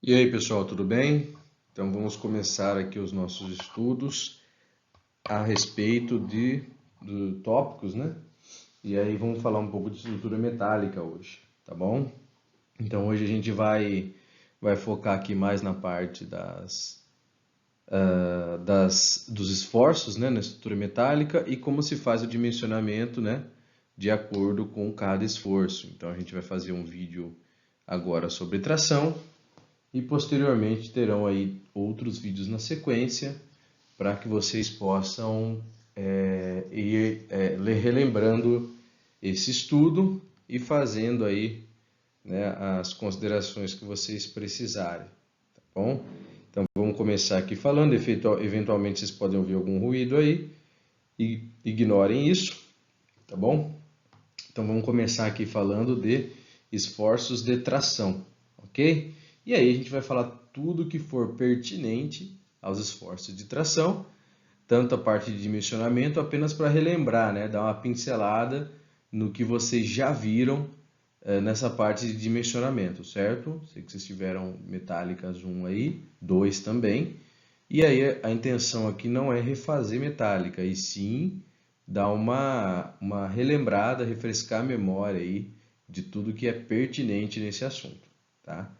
E aí, pessoal, tudo bem? Então vamos começar aqui os nossos estudos a respeito de tópicos, né? E aí vamos falar um pouco de estrutura metálica hoje, tá bom? Então hoje a gente vai focar aqui mais na parte dos esforços, né, na estrutura metálica e como se faz o dimensionamento, né, de acordo com cada esforço. Então a gente vai fazer um vídeo agora sobre tração. E posteriormente terão aí outros vídeos na sequência para que vocês possam ir relembrando esse estudo e fazendo aí, né, as considerações que vocês precisarem, tá bom? Então vamos começar aqui falando, eventualmente vocês podem ouvir algum ruído aí, e ignorem isso, tá bom? Então vamos começar aqui falando de esforços de tração, ok? E aí a gente vai falar tudo que for pertinente aos esforços de tração, tanto a parte de dimensionamento, apenas para relembrar, né? Dar uma pincelada no que vocês já viram nessa parte de dimensionamento, certo? Sei que vocês tiveram metálicas 1 aí, 2 também. E aí a intenção aqui não é refazer metálica, e sim dar uma relembrada, refrescar a memória aí de tudo que é pertinente nesse assunto, tá?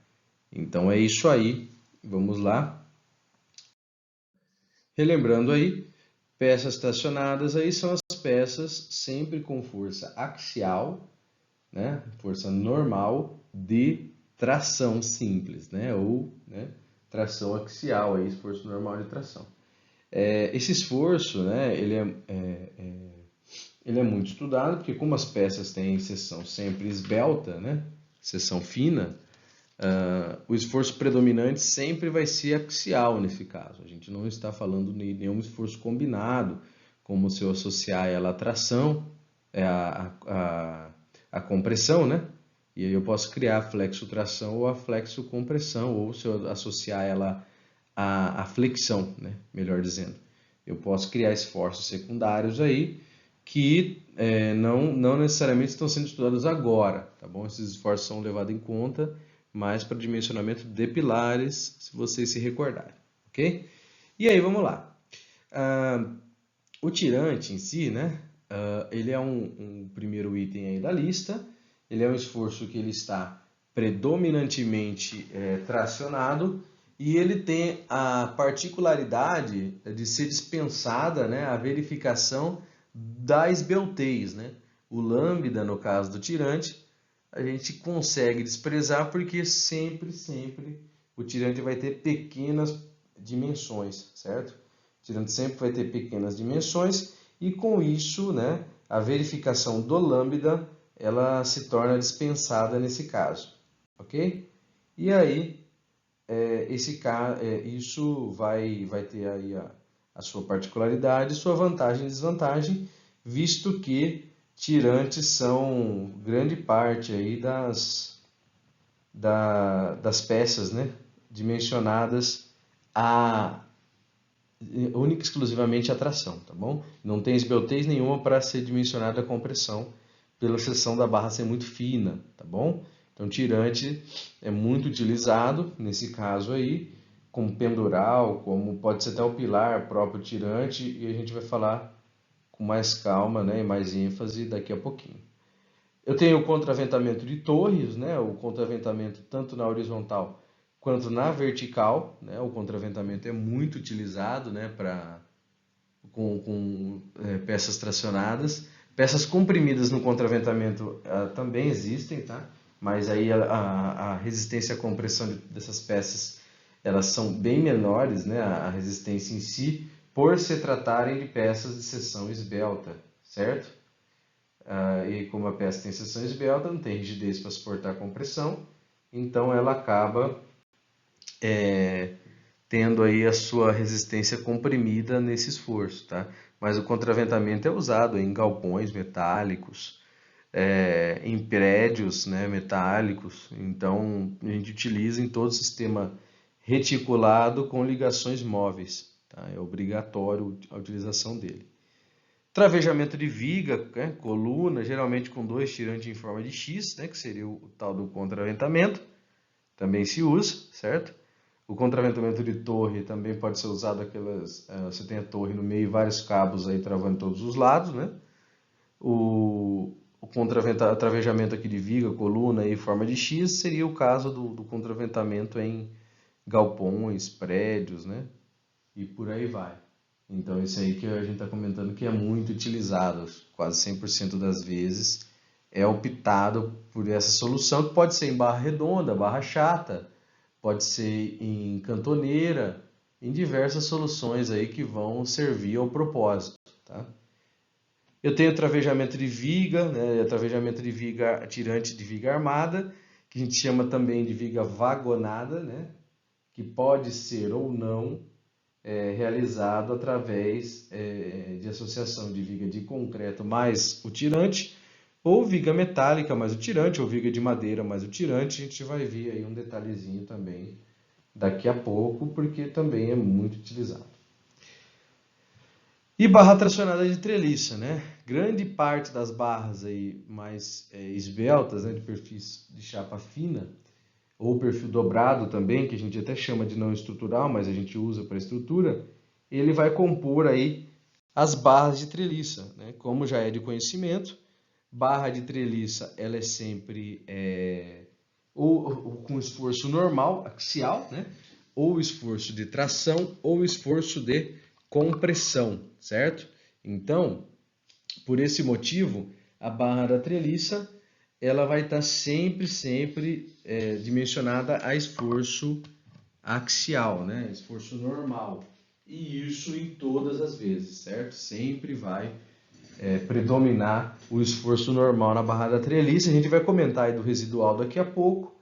Então é isso aí, vamos lá. Relembrando aí, peças tracionadas aí são as peças sempre com força axial, né? Força normal de tração simples, né? Ou, né, tração axial, aí, esforço normal de tração. Esse esforço, né, ele é muito estudado, porque como as peças têm seção sempre esbelta, né, seção fina, o esforço predominante sempre vai ser axial nesse caso. A gente não está falando de nenhum esforço combinado, como se eu associar ela à tração, a compressão, né? E aí eu posso criar a flexo-tração ou a flexo-compressão, ou se eu associar ela à flexão, né? Melhor dizendo. Eu posso criar esforços secundários aí que não necessariamente estão sendo estudados agora, tá bom? Esses esforços são levados em conta mais para dimensionamento de pilares, se vocês se recordarem, ok? E aí, vamos lá. O tirante em si, né? Ele é um primeiro item aí da lista. Ele é um esforço que ele está predominantemente tracionado e ele tem a particularidade de ser dispensada, né, a verificação da esbeltez, né? O lambda, no caso do tirante, a gente consegue desprezar porque sempre o tirante vai ter pequenas dimensões, certo? O tirante sempre vai ter pequenas dimensões e com isso, né, a verificação do lambda ela se torna dispensada nesse caso, ok? E aí isso vai ter aí a sua particularidade, sua vantagem e desvantagem, visto que tirantes são grande parte aí das peças, né, dimensionadas a única e exclusivamente a tração, tá bom? Não tem esbeltez nenhuma para ser dimensionada a compressão, pela seção da barra ser muito fina, tá bom? Então, tirante é muito utilizado nesse caso aí, como pendural, como pode ser até o pilar próprio tirante, e a gente vai falar com mais calma, né, e mais ênfase daqui a pouquinho. Eu tenho o contraventamento de torres, né, o contraventamento tanto na horizontal quanto na vertical, né, o contraventamento é muito utilizado, né, com peças tracionadas. Peças comprimidas no contraventamento também existem, tá? Mas aí a resistência à compressão dessas peças elas são bem menores, né? A resistência em si, por se tratarem de peças de seção esbelta, certo? E como a peça tem seção esbelta, não tem rigidez para suportar a compressão, então ela acaba tendo aí a sua resistência comprimida nesse esforço, tá? Mas o contraventamento é usado em galpões metálicos, em prédios, né, metálicos, então a gente utiliza em todo o sistema reticulado com ligações móveis, tá? É obrigatório a utilização dele. Travejamento de viga, né, coluna, geralmente com dois tirantes em forma de X, né, que seria o tal do contraventamento. também se usa, certo? O contraventamento de torre também pode ser usado você tem a torre no meio e vários cabos aí travando todos os lados, né? O contravejamento aqui de viga, coluna e forma de X seria o caso do contraventamento em galpões, prédios, né? E por aí vai. Então, isso aí que a gente está comentando que é muito utilizado, quase 100% das vezes é optado por essa solução, que pode ser em barra redonda, barra chata, pode ser em cantoneira, em diversas soluções aí que vão servir ao propósito, tá? Eu tenho travejamento de viga, né, travejamento de viga tirante de viga armada, que a gente chama também de viga vagonada, né, que pode ser ou não realizado através de associação de viga de concreto mais o tirante, ou viga metálica mais o tirante, ou viga de madeira mais o tirante. A gente vai ver aí um detalhezinho também daqui a pouco, porque também é muito utilizado. E barra tracionada de treliça, né? Grande parte das barras aí mais esbeltas, né, de perfis de chapa fina, ou perfil dobrado também, que a gente até chama de não estrutural, mas a gente usa para estrutura, ele vai compor aí as barras de treliça, né? Como já é de conhecimento, barra de treliça ela é sempre ou com esforço normal, axial, né? Ou esforço de tração ou esforço de compressão, certo? Então, por esse motivo, a barra da treliça ela vai estar sempre dimensionada a esforço axial, né? Esforço normal. E isso em todas as vezes, certo? Sempre vai predominar o esforço normal na barra da treliça. A gente vai comentar aí do residual daqui a pouco,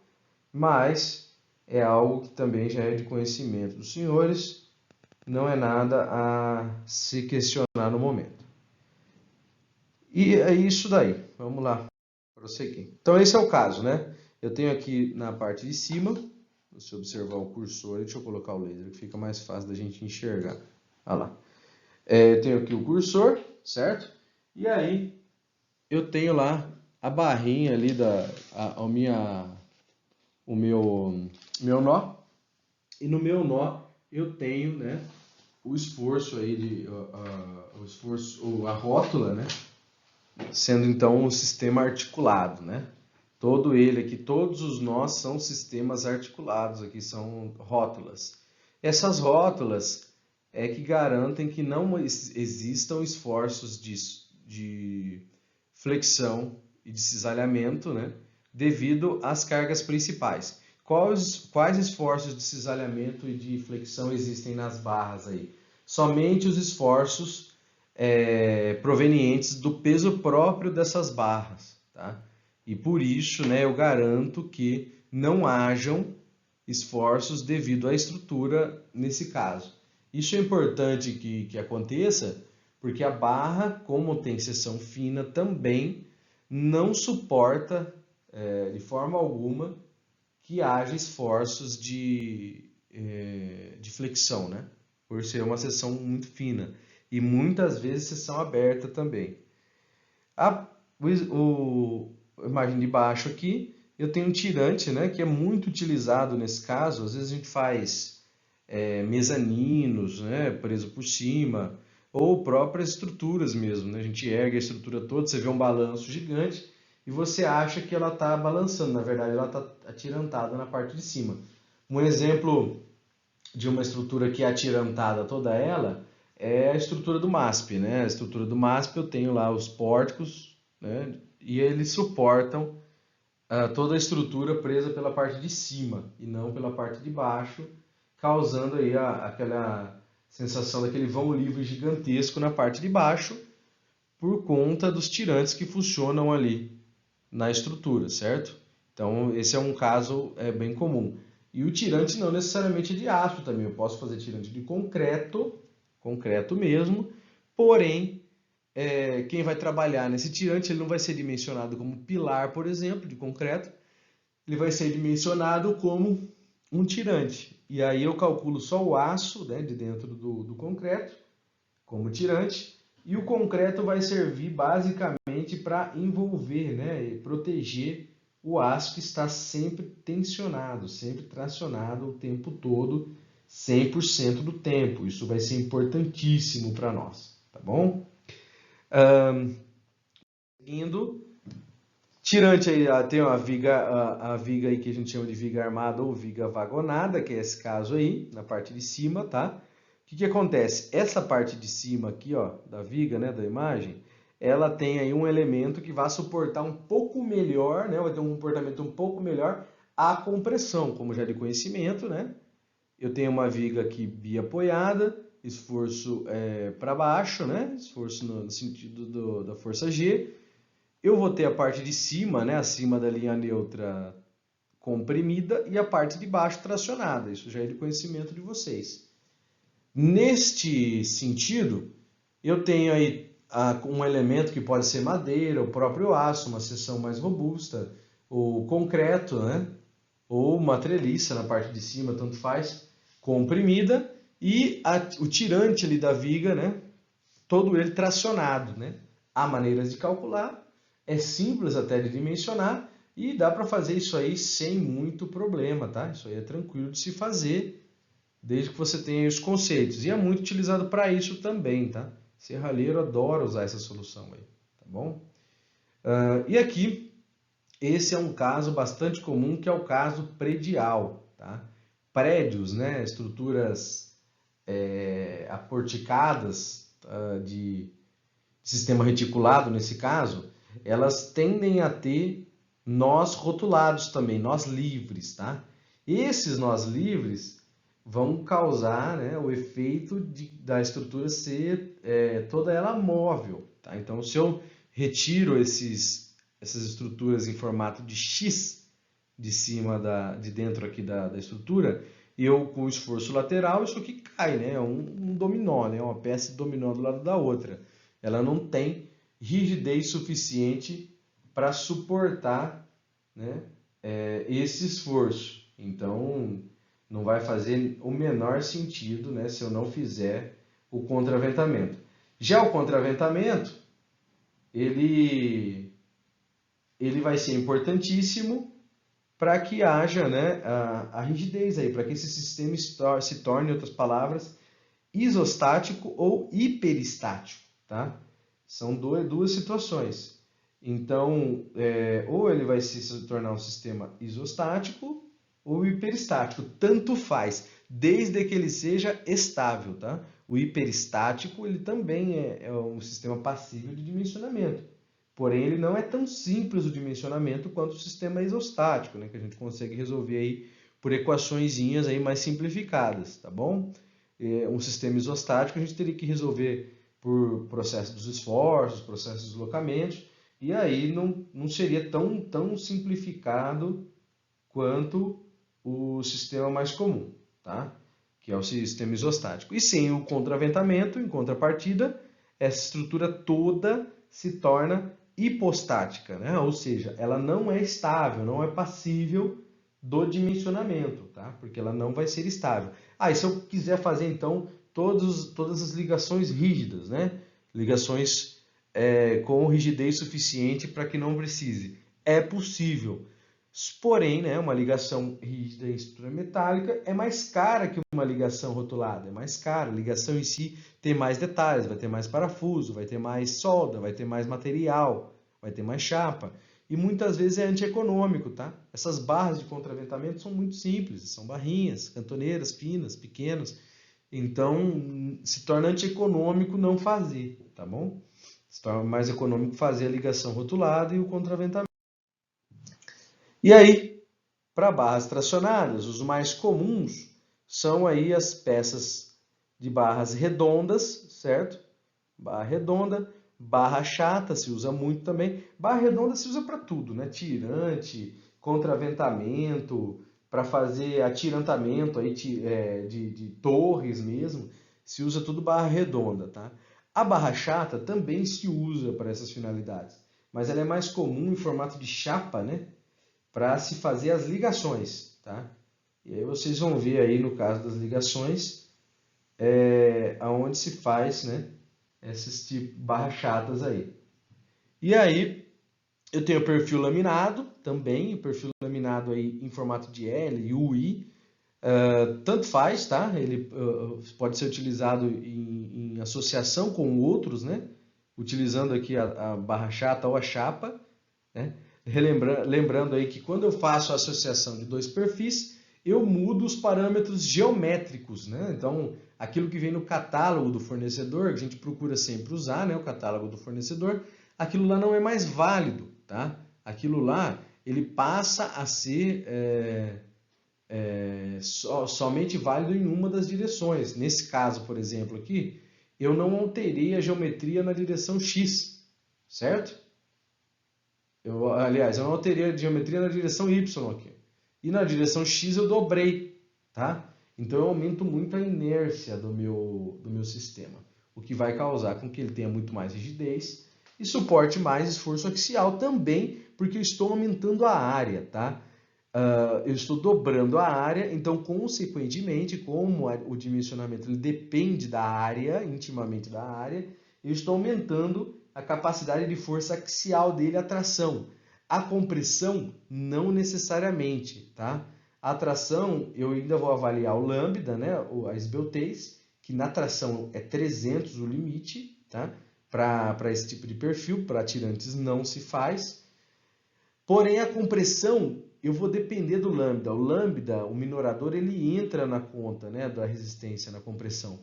mas é algo que também já é de conhecimento dos senhores, não é nada a se questionar no momento. E é isso daí. Vamos lá, prosseguir. Então esse é o caso, né? Eu tenho aqui na parte de cima, se você observar o cursor, deixa eu colocar o laser que fica mais fácil da gente enxergar. Olha lá. Eu tenho aqui o cursor, certo? E aí eu tenho lá a barrinha ali o meu nó. E no meu nó eu tenho, né, o esforço aí a rótula, né? Sendo então um sistema articulado, né? Todo ele aqui, todos os nós são sistemas articulados, aqui são rótulas. Essas rótulas é que garantem que não existam esforços de flexão e de cisalhamento, né? Devido às cargas principais. Quais esforços de cisalhamento e de flexão existem nas barras aí? Somente os esforços provenientes do peso próprio dessas barras, tá? E por isso, né, eu garanto que não hajam esforços devido à estrutura nesse caso. Isso é importante que aconteça, porque a barra, como tem seção fina, também não suporta de forma alguma que haja esforços de flexão, né? Por ser uma seção muito fina. E muitas vezes seção aberta também. A imagem de baixo aqui, eu tenho um tirante, né, que é muito utilizado nesse caso. Às vezes a gente faz mezaninos, né, preso por cima, ou próprias estruturas mesmo, né? A gente ergue a estrutura toda, você vê um balanço gigante e você acha que ela está balançando. Na verdade, ela está atirantada na parte de cima. Um exemplo de uma estrutura que é atirantada toda ela é a estrutura do MASP, né? A estrutura do MASP eu tenho lá os pórticos, né? E eles suportam toda a estrutura presa pela parte de cima e não pela parte de baixo, causando aí aquela sensação daquele vão livre gigantesco na parte de baixo por conta dos tirantes que funcionam ali na estrutura, certo? Então esse é um caso bem comum. E o tirante não necessariamente é de aço também, eu posso fazer tirante de concreto mesmo, porém quem vai trabalhar nesse tirante ele não vai ser dimensionado como pilar, por exemplo, de concreto, ele vai ser dimensionado como um tirante. E aí eu calculo só o aço, né, de dentro do concreto como tirante, e o concreto vai servir basicamente para envolver, né, e proteger o aço que está sempre tensionado, sempre tracionado o tempo todo, 100% do tempo. Isso vai ser importantíssimo para nós, tá bom? Seguindo, tirante aí, tem a viga aí que a gente chama de viga armada ou viga vagonada, que é esse caso aí, na parte de cima, tá? O que acontece? Essa parte de cima aqui, ó, da viga, né, da imagem, ela tem aí um elemento que vai suportar um pouco melhor, né, vai ter um comportamento um pouco melhor a compressão, como já de conhecimento, né? Eu tenho uma viga aqui biapoiada, esforço para baixo, né? Esforço no sentido da força G. Eu vou ter a parte de cima, né, acima da linha neutra, comprimida e a parte de baixo tracionada. Isso já é de conhecimento de vocês. Neste sentido, eu tenho aí um elemento que pode ser madeira, o próprio aço, uma seção mais robusta, o concreto, né? Ou uma treliça na parte de cima, tanto faz, comprimida, e o tirante ali da viga, né? Todo ele tracionado, né? Há maneiras de calcular, é simples até de dimensionar, e dá para fazer isso aí sem muito problema, tá? Isso aí é tranquilo de se fazer, desde que você tenha os conceitos. E é muito utilizado para isso também, tá? Serralheiro adora usar essa solução aí, tá bom? E aqui, esse é um caso bastante comum, que é o caso predial, tá? Prédios, né? Estruturas aporticadas de sistema reticulado, nesse caso, elas tendem a ter nós rotulados também, nós livres, tá? Esses nós livres vão causar, né, o efeito da estrutura ser toda ela móvel, tá? Então, se eu retiro essas estruturas em formato de X de cima de dentro aqui da estrutura, eu com o esforço lateral, isso aqui cai, né? É um dominó, né? Uma peça de dominó do lado da outra. Ela não tem rigidez suficiente para suportar, né, esse esforço. Então, não vai fazer o menor sentido, né, se eu não fizer o contraventamento. Já o contraventamento, ele vai ser importantíssimo para que haja, né, a rigidez aí, para que esse sistema se torne, em outras palavras, isostático ou hiperestático, tá? São duas situações. Então, ou ele vai se tornar um sistema isostático ou hiperestático, tanto faz, desde que ele seja estável, tá? O hiperestático, ele também é um sistema passível de dimensionamento. Porém, ele não é tão simples o dimensionamento quanto o sistema isostático, né? Que a gente consegue resolver aí por equaçõezinhas aí mais simplificadas, tá bom? Um sistema isostático a gente teria que resolver por processo dos esforços, processo dos deslocamentos, e aí não seria tão simplificado quanto o sistema mais comum, tá? Que é o sistema isostático. E sem o contraventamento, em contrapartida, essa estrutura toda se torna hipostática, né? Ou seja, ela não é estável, não é passível do dimensionamento, tá? Porque ela não vai ser estável. E se eu quiser fazer então todas as ligações rígidas, né? Ligações com rigidez suficiente para que não precise. É possível. Porém, né, uma ligação rígida em estrutura metálica é mais cara que uma ligação rotulada, é mais cara. A ligação em si tem mais detalhes, vai ter mais parafuso, vai ter mais solda, vai ter mais material, vai ter mais chapa. E muitas vezes é antieconômico, tá? Essas barras de contraventamento são muito simples, são barrinhas, cantoneiras, finas, pequenas. Então, se torna antieconômico não fazer, tá bom? Se torna mais econômico fazer a ligação rotulada e o contraventamento. E aí, para barras tracionadas, os mais comuns são aí as peças de barras redondas, certo? Barra redonda, barra chata se usa muito também. Barra redonda se usa para tudo, né? Tirante, contraventamento, para fazer atirantamento aí de torres mesmo, se usa tudo barra redonda, tá? A barra chata também se usa para essas finalidades, mas ela é mais comum em formato de chapa, né? Para se fazer as ligações, tá? E aí vocês vão ver aí no caso das ligações, aonde se faz, né, esses tipos barras chatas aí. E aí, Eu tenho perfil laminado também, o perfil laminado aí em formato de L, U, I, tanto faz, tá? Ele pode ser utilizado em associação com outros, né? Utilizando aqui a barra chata ou a chapa, né? Lembrando aí que quando eu faço a associação de dois perfis, eu mudo os parâmetros geométricos, né? Então, aquilo que vem no catálogo do fornecedor, que a gente procura sempre usar, né? O catálogo do fornecedor, aquilo lá não é mais válido, tá? Aquilo lá, ele passa a ser somente válido em uma das direções. Nesse caso, por exemplo, aqui, eu não alterei a geometria na direção X, certo? Aliás, eu não alterei a geometria na direção Y aqui. E na direção X eu dobrei, tá? Então eu aumento muito a inércia do meu sistema, o que vai causar com que ele tenha muito mais rigidez e suporte mais esforço axial também, porque eu estou aumentando a área, tá? Eu estou dobrando a área, então, consequentemente, como o dimensionamento ele depende da área, intimamente da área, eu estou aumentando a capacidade de força axial dele, a tração. A compressão, não necessariamente, tá? A tração, eu ainda vou avaliar o lambda, né? A esbeltez, que na tração é 300 o limite, tá? Para esse tipo de perfil, para tirantes não se faz. Porém, a compressão, eu vou depender do lambda. O lambda, o minorador, ele entra na conta, né, da resistência na compressão,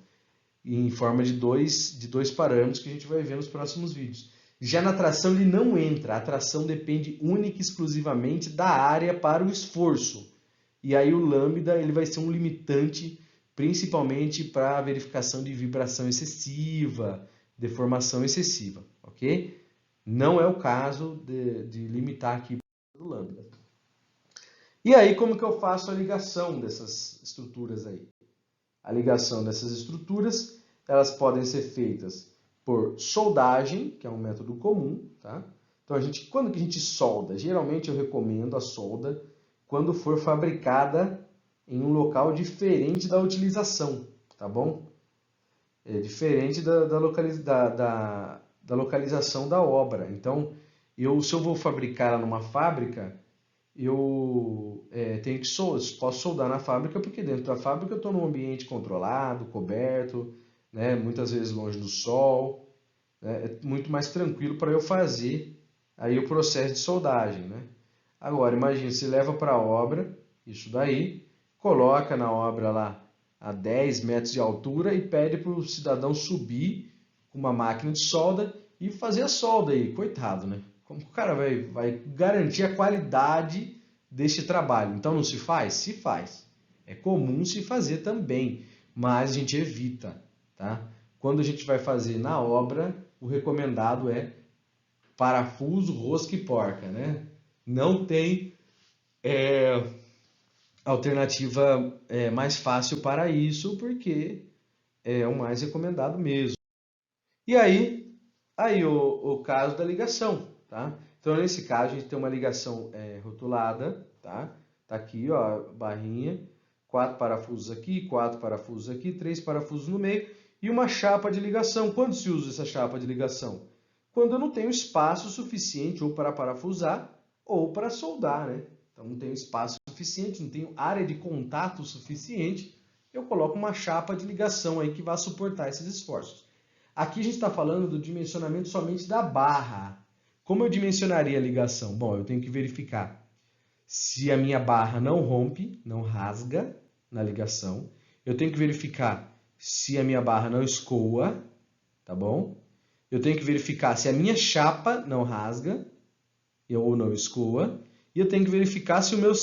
em forma de dois parâmetros que a gente vai ver nos próximos vídeos. Já na tração ele não entra, a tração depende única e exclusivamente da área para o esforço. E aí o lambda ele vai ser um limitante, principalmente para a verificação de vibração excessiva, deformação excessiva, ok? Não é o caso de limitar aqui o lambda. E aí, como que eu faço a ligação dessas estruturas aí? A ligação dessas estruturas, elas podem ser feitas por soldagem, que é um método comum, tá? Então, quando que a gente solda? Geralmente eu recomendo a solda quando for fabricada em um local diferente da utilização, tá bom? É diferente da localização da obra. Então, se eu vou fabricar ela numa fábrica, eu posso soldar na fábrica, porque dentro da fábrica eu estou num ambiente controlado, coberto, né, muitas vezes longe do sol, né, é muito mais tranquilo para eu fazer aí o processo de soldagem, né? Agora, imagine, você leva para a obra, isso daí, coloca na obra lá a 10 metros de altura e pede para o cidadão subir com uma máquina de solda e fazer a solda aí, coitado, né? Como que o cara vai garantir a qualidade deste trabalho? Então não se faz? Se faz. É comum se fazer também, mas a gente evita, tá? Quando a gente vai fazer na obra, o recomendado é parafuso, rosca e porca, né? Não tem alternativa mais fácil para isso, porque é o mais recomendado mesmo. E aí o caso da ligação, tá? Então, nesse caso, a gente tem uma ligação rotulada, tá? Tá aqui, ó, barrinha, 4 parafusos aqui, 4 parafusos aqui, 3 parafusos no meio e uma chapa de ligação. Quando se usa essa chapa de ligação? Quando eu não tenho espaço suficiente ou para parafusar ou para soldar, né? Então, não tenho espaço suficiente, não tenho área de contato suficiente, eu coloco uma chapa de ligação aí que vai suportar esses esforços. Aqui a gente está falando do dimensionamento somente da barra. Como eu dimensionaria a ligação? Bom, eu tenho que verificar se a minha barra não rompe, não rasga na ligação. Eu tenho que verificar se a minha barra não escoa, tá bom? Eu tenho que verificar se a minha chapa não rasga ou não escoa. E eu tenho que verificar se o meu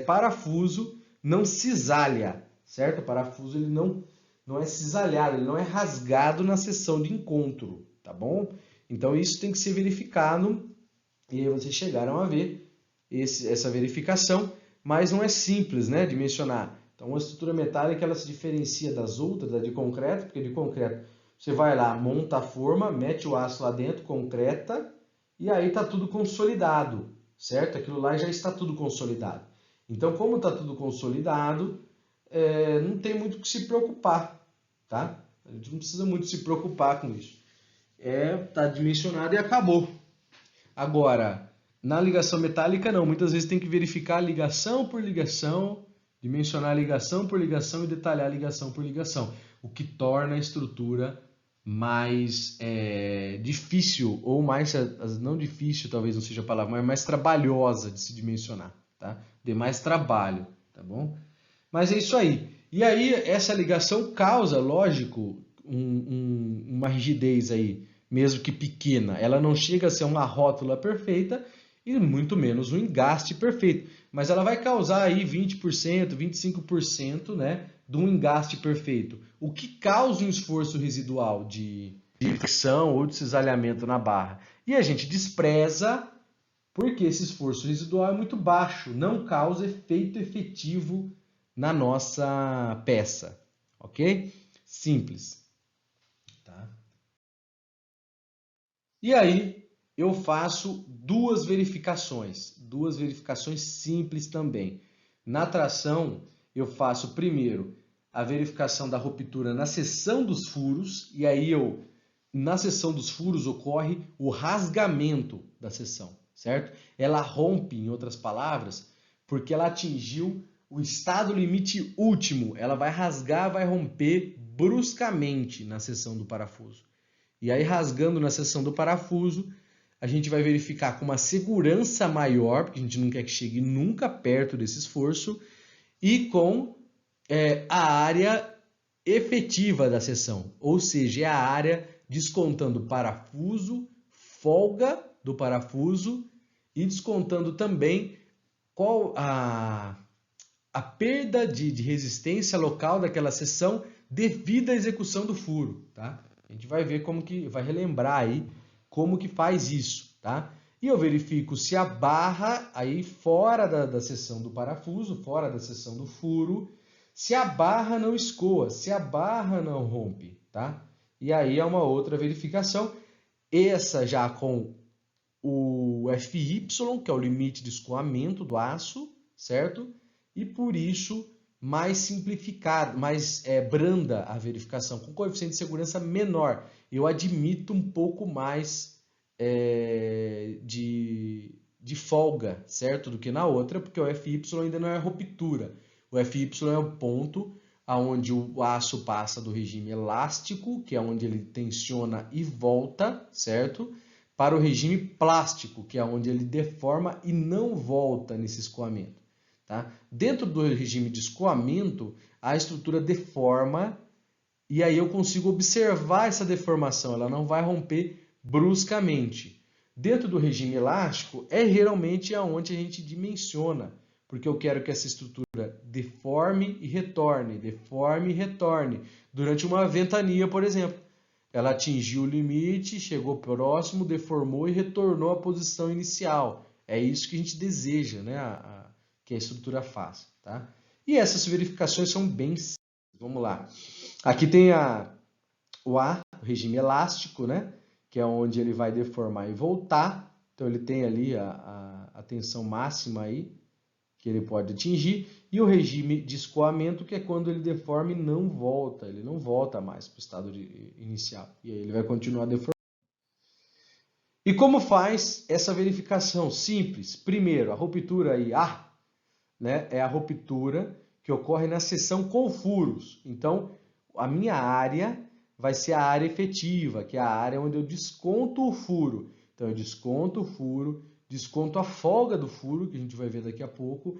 parafuso não cisalha, certo? O parafuso ele não é cisalhado, ele não é rasgado na seção de encontro, tá bom? Então isso tem que ser verificado e aí vocês chegaram a ver essa verificação, mas não é simples, né, de mencionar. Então uma estrutura metálica ela se diferencia das outras, da de concreto, porque de concreto você vai lá, monta a forma, mete o aço lá dentro, concreta, e aí está tudo consolidado, certo? Aquilo lá já está tudo consolidado. Então, como está tudo consolidado, não tem muito o que se preocupar, tá? A gente não precisa muito se preocupar com isso. Tá dimensionado e acabou. Agora, Na ligação metálica, não. Muitas vezes tem que verificar ligação por ligação, dimensionar ligação por ligação e detalhar ligação por ligação, o que torna a estrutura mais difícil, ou mais, não difícil, talvez não seja a palavra, mas mais trabalhosa de se dimensionar, tá? De mais trabalho, tá bom? Mas é isso aí. E aí, essa ligação causa, lógico, uma rigidez aí, mesmo que pequena. Ela não chega a ser uma rótula perfeita e muito menos um engaste perfeito. Mas ela vai causar aí 20%, 25%, né, de um engaste perfeito. O que causa um esforço residual de fricção ou de cisalhamento na barra. E a gente despreza porque esse esforço residual é muito baixo, não causa efeito efetivo na nossa peça, ok? Simples. Tá? E aí eu faço duas verificações simples também. Na tração eu faço primeiro a verificação da ruptura na seção dos furos, e aí na seção dos furos ocorre o rasgamento da seção, certo? Ela rompe, em outras palavras, porque ela atingiu o estado limite último. Ela vai rasgar, vai romper bruscamente na seção do parafuso. E aí, rasgando na seção do parafuso, a gente vai verificar com uma segurança maior, porque a gente não quer que chegue nunca perto desse esforço, e com a área efetiva da seção, ou seja, é a área descontando parafuso, folga do parafuso e descontando também qual a perda de resistência local daquela seção devido à execução do furo, tá? A gente vai ver como que vai relembrar aí como que faz isso, tá? E eu verifico se a barra aí fora da seção do parafuso, fora da seção do furo, se a barra não escoa, se a barra não rompe, tá? E aí é uma outra verificação, essa já com o FY, que é o limite de escoamento do aço, certo? E por isso mais simplificada, mais branda a verificação, com coeficiente de segurança menor. Eu admito um pouco mais de folga, certo? Do que na outra, porque o FY ainda não é ruptura. O FY é o ponto onde o aço passa do regime elástico, que é onde ele tensiona e volta, certo? Para o regime plástico, que é onde ele deforma e não volta nesse escoamento. Tá? Dentro do regime de escoamento, a estrutura deforma e aí eu consigo observar essa deformação, ela não vai romper bruscamente. Dentro do regime elástico, é geralmente onde a gente dimensiona, porque eu quero que essa estrutura deforme e retorne, durante uma ventania, por exemplo. Ela atingiu o limite, chegou próximo, deformou e retornou à posição inicial. É isso que a gente deseja, né? Que a estrutura faça. Tá? E essas verificações são bem simples. Vamos lá. Aqui tem o regime elástico, né? Que é onde ele vai deformar e voltar. Então ele tem ali a tensão máxima aí, que ele pode atingir, e o regime de escoamento, que é quando ele deforma e não volta, ele não volta mais para o estado inicial, e aí ele vai continuar deformando. E como faz essa verificação? Simples. Primeiro, a ruptura aí, né, é a ruptura que ocorre na seção com furos. Então, a minha área vai ser a área efetiva, que é a área onde eu desconto o furo. Então, eu desconto o furo, desconto a folga do furo, que a gente vai ver daqui a pouco,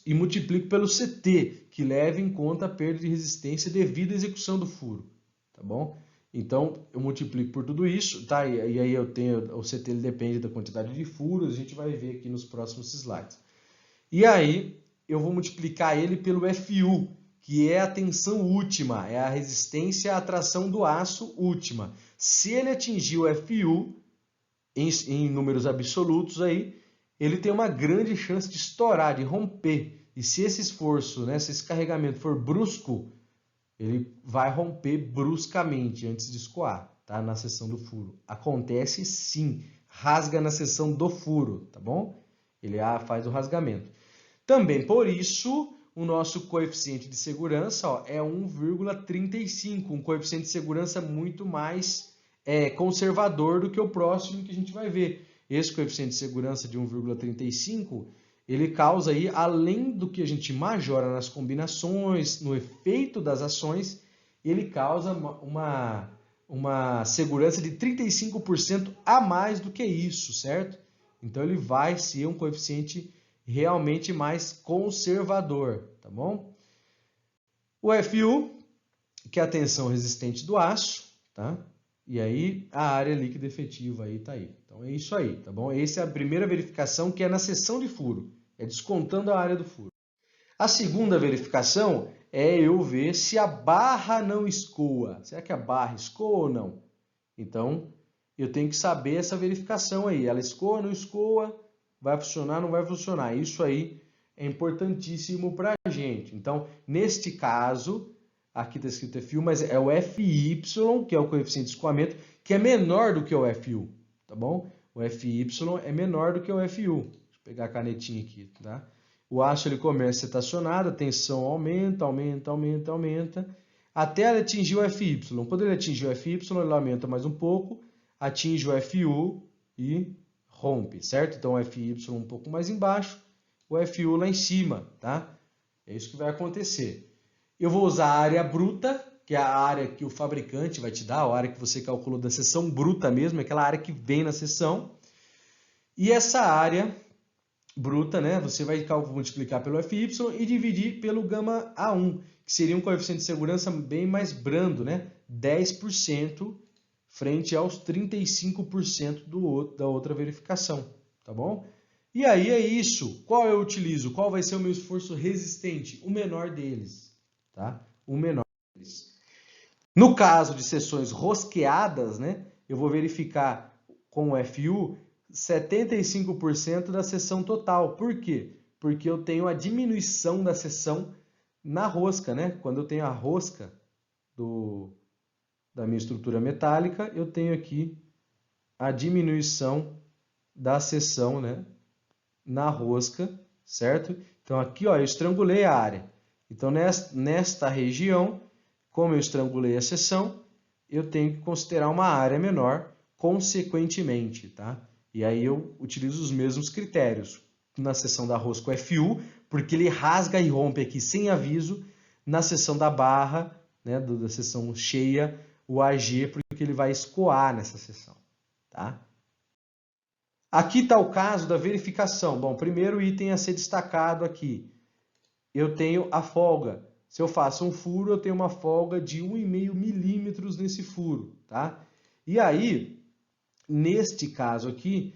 e multiplico pelo CT, que leva em conta a perda de resistência devido à execução do furo. Tá bom? Então, eu multiplico por tudo isso, tá? E aí eu tenho, o CT ele depende da quantidade de furos, a gente vai ver aqui nos próximos slides. E aí, eu vou multiplicar ele pelo FU, que é a tensão última, é a resistência à tração do aço última. Se ele atingir o FU, em números absolutos aí, ele tem uma grande chance de estourar, de romper. E se esse esforço, né, se esse carregamento for brusco, ele vai romper bruscamente antes de escoar, tá? Na seção do furo. Acontece sim, rasga na seção do furo, tá bom? Ele faz o rasgamento. Também por isso, o nosso coeficiente de segurança é 1,35, um coeficiente de segurança muito mais conservador do que o próximo que a gente vai ver. esse coeficiente de segurança de 1,35, ele causa aí, além do que a gente majora nas combinações, no efeito das ações, ele causa uma segurança de 35% a mais do que isso, certo? Então ele vai ser um coeficiente realmente mais conservador, tá bom? O FU, que é a tensão resistente do aço, tá? E aí a área líquida efetiva aí tá aí. Então é isso aí, tá bom? Essa é a primeira verificação, que é na seção de furo, é descontando a área do furo. A segunda verificação é eu ver se a barra não escoa. Será que a barra escoa ou não? Então eu tenho que saber essa verificação aí. Ela escoa ou não escoa? Vai funcionar ou não vai funcionar? Isso aí é importantíssimo para a gente. Então, neste caso, aqui está escrito FU, mas é o FY, que é o coeficiente de escoamento, que é menor do que o FU, tá bom? O FY é menor do que o FU. Deixa eu pegar a canetinha aqui, tá? O aço ele começa estacionado, a tensão aumenta, até ele atingir o FY. Quando ele atingir o FY, ele aumenta mais um pouco, atinge o FU e rompe, certo? Então o FY um pouco mais embaixo, o FU lá em cima, tá? É isso que vai acontecer. Eu vou usar a área bruta, que é a área que o fabricante vai te dar, a área que você calculou da seção bruta mesmo, aquela área que vem na seção. E essa área bruta, né, você vai multiplicar pelo FY e dividir pelo gama A1, que seria um coeficiente de segurança bem mais brando, né? 10% frente aos 35% da outra verificação, tá bom? E aí é isso. Qual eu utilizo? Qual vai ser o meu esforço resistente? O menor deles, tá? O menor deles. No caso de seções rosqueadas, né, eu vou verificar com o FU 75% da seção total. Por quê? Porque eu tenho a diminuição da seção na rosca, né? Quando eu tenho a rosca da minha estrutura metálica, eu tenho aqui a diminuição da seção, né, na rosca, certo? Então aqui, ó, eu estrangulei a área. Então nesta região, como eu estrangulei a seção, eu tenho que considerar uma área menor consequentemente, tá? E aí eu utilizo os mesmos critérios. Na seção da rosca o FU, porque ele rasga e rompe aqui sem aviso. Na seção da barra, né, da seção cheia, o AG, porque ele vai escoar nessa seção, tá? Aqui está o caso da verificação. Bom, primeiro item a ser destacado aqui. Eu tenho a folga. Se eu faço um furo, eu tenho uma folga de 1,5 milímetros nesse furo, tá? E aí, neste caso aqui,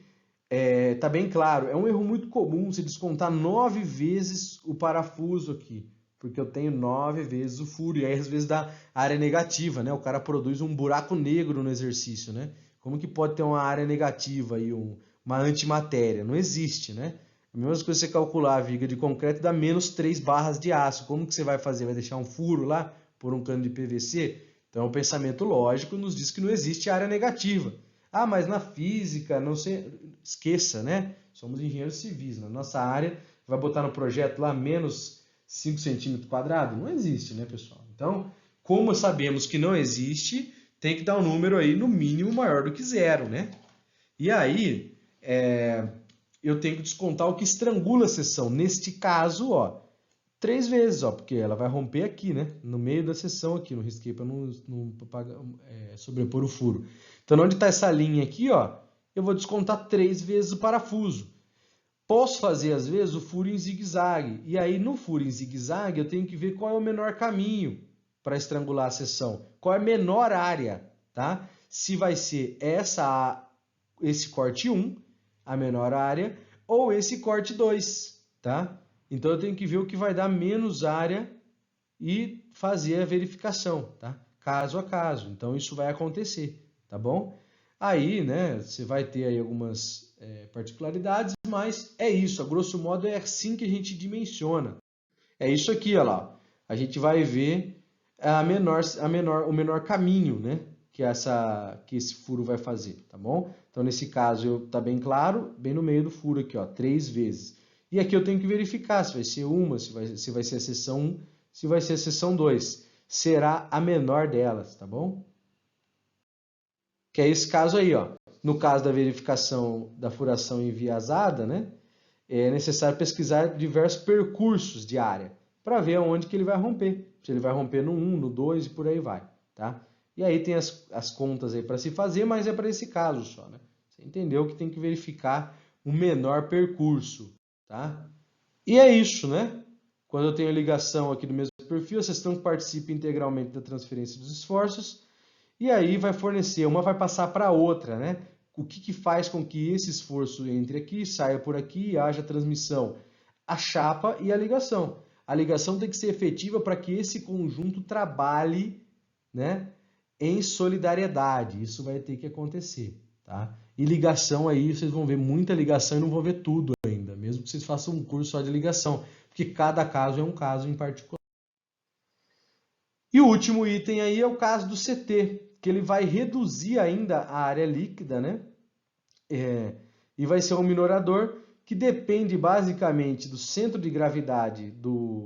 tá bem claro, é um erro muito comum você descontar 9 vezes o parafuso aqui, porque eu tenho 9 vezes o furo, e aí às vezes dá área negativa, né? O cara produz um buraco negro no exercício, né? Como que pode ter uma área negativa e uma antimatéria? Não existe, né? A mesma coisa que você calcular a viga de concreto dá menos 3 barras de aço. Como que você vai fazer? Vai deixar um furo lá por um cano de PVC? Então o pensamento lógico nos diz que não existe área negativa. Ah, mas na física, não sei, esqueça, né? Somos engenheiros civis, na nossa área, vai botar no projeto lá menos 5 centímetros quadrados? Não existe, né, pessoal? Então, como sabemos que não existe, tem que dar um número aí no mínimo maior do que zero, né? E aí, eu tenho que descontar o que estrangula a seção. Neste caso, ó, 3 vezes, ó, porque ela vai romper aqui, né? No meio da seção aqui, no risquei para não sobrepor o furo. Então, onde está essa linha aqui, ó, eu vou descontar 3 vezes o parafuso. Posso fazer, às vezes, o furo em zigue-zague. E aí, no furo em zigue-zague, eu tenho que ver qual é o menor caminho para estrangular a seção. Qual é a menor área, tá? Se vai ser esse corte 1, a menor área, ou esse corte 2, tá? Então, eu tenho que ver o que vai dar menos área e fazer a verificação, tá? Caso a caso. Então, isso vai acontecer, tá bom? Aí, né, você vai ter aí algumas particularidades, mas é isso. A grosso modo, é assim que a gente dimensiona. É isso aqui, olha lá. A gente vai ver o menor caminho, né, que esse furo vai fazer, tá bom? Então, nesse caso, tá bem claro, bem no meio do furo aqui, ó, 3 vezes. E aqui eu tenho que verificar se vai ser uma, se vai ser a seção 1, se vai ser a seção 2. Será a menor delas, tá bom? Que é esse caso aí, ó. no caso da verificação da furação enviesada, né, é necessário pesquisar diversos percursos de área para ver aonde que ele vai romper. Se ele vai romper no 1, no 2 e por aí vai, tá? E aí tem as contas aí para se fazer, mas é para esse caso só, né? Você entendeu que tem que verificar o menor percurso, tá? E é isso, né? Quando eu tenho ligação aqui do mesmo perfil, a seção participa integralmente da transferência dos esforços e aí vai fornecer, uma vai passar para a outra, né? O que faz com que esse esforço entre aqui, saia por aqui e haja transmissão? A chapa e a ligação. A ligação tem que ser efetiva para que esse conjunto trabalhe, né, em solidariedade. Isso vai ter que acontecer, tá? E ligação aí, vocês vão ver muita ligação e não vão ver tudo ainda, mesmo que vocês façam um curso só de ligação, porque cada caso é um caso em particular. E o último item aí é o caso do CT, que ele vai reduzir ainda a área líquida, né? E vai ser um minorador que depende basicamente do centro de gravidade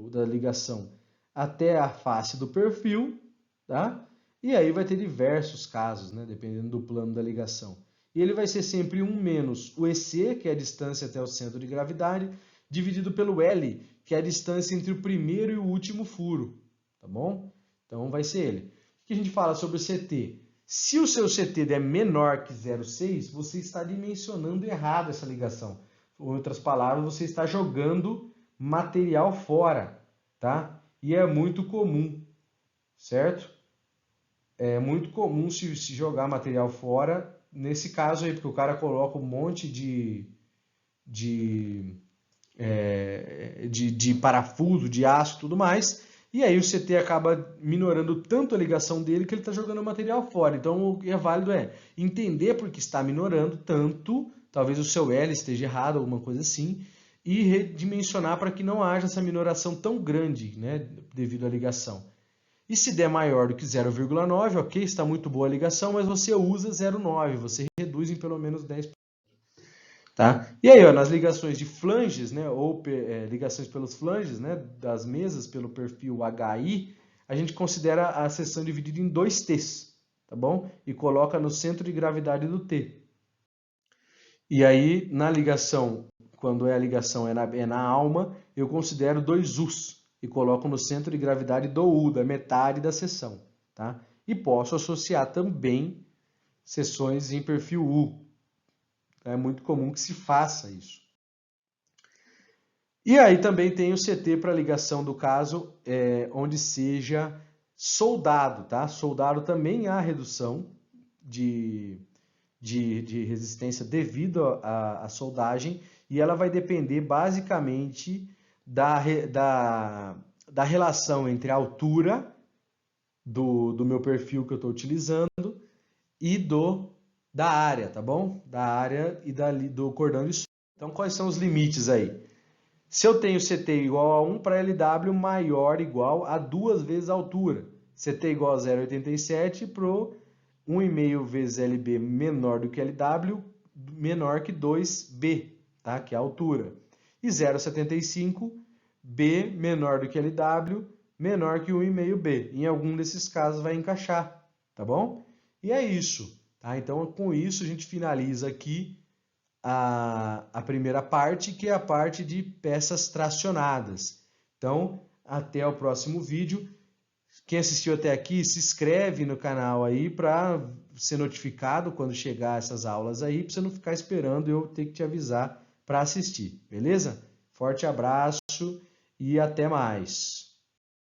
da ligação até a face do perfil, tá? E aí vai ter diversos casos, né? Dependendo do plano da ligação. E ele vai ser sempre 1 menos o EC, que é a distância até o centro de gravidade, dividido pelo L, que é a distância entre o primeiro e o último furo, tá bom? Então vai ser ele. O que a gente fala sobre o CT? Se o seu CT der menor que 0,6, você está dimensionando errado essa ligação. Em outras palavras, você está jogando material fora, tá? E é muito comum, certo? É muito comum se jogar material fora, nesse caso aí, porque o cara coloca um monte de parafuso, de aço e tudo mais, e aí o CT acaba minorando tanto a ligação dele que ele está jogando o material fora. Então o que é válido é entender por que está minorando tanto, talvez o seu L esteja errado, alguma coisa assim, e redimensionar para que não haja essa minoração tão grande, né, devido à ligação. E se der maior do que 0,9, ok, está muito boa a ligação, mas você usa 0,9, você reduz em pelo menos 10%. Tá? E aí, ó, nas ligações de flanges, né, ou ligações pelos flanges, né, das mesas pelo perfil HI, a gente considera a seção dividida em 2 T's, tá bom? E coloca no centro de gravidade do T. E aí, na ligação, quando a ligação é na alma, eu considero 2 U's e coloco no centro de gravidade do U, da metade da seção, tá? E posso associar também seções em perfil U. É muito comum que se faça isso. E aí também tem o CT para ligação do caso onde seja soldado, tá? Soldado também há redução de resistência devido à soldagem e ela vai depender basicamente da relação entre a altura do meu perfil que eu estou utilizando e da área, tá bom? Da área e do cordão de solda. Então, quais são os limites aí? Se eu tenho CT igual a 1 para LW maior ou igual a 2 vezes a altura. CT igual a 0,87 para 1,5 vezes LB menor do que LW, menor que 2B, tá? Que é a altura. E 0,75 B menor do que LW, menor que 1,5B. Em algum desses casos vai encaixar, tá bom? E é isso. Tá? Então, com isso, a gente finaliza aqui a primeira parte, que é a parte de peças tracionadas. Então, até o próximo vídeo. Quem assistiu até aqui, se inscreve no canal aí para ser notificado quando chegar essas aulas aí, para você não ficar esperando eu ter que te avisar para assistir, beleza? Forte abraço e até mais!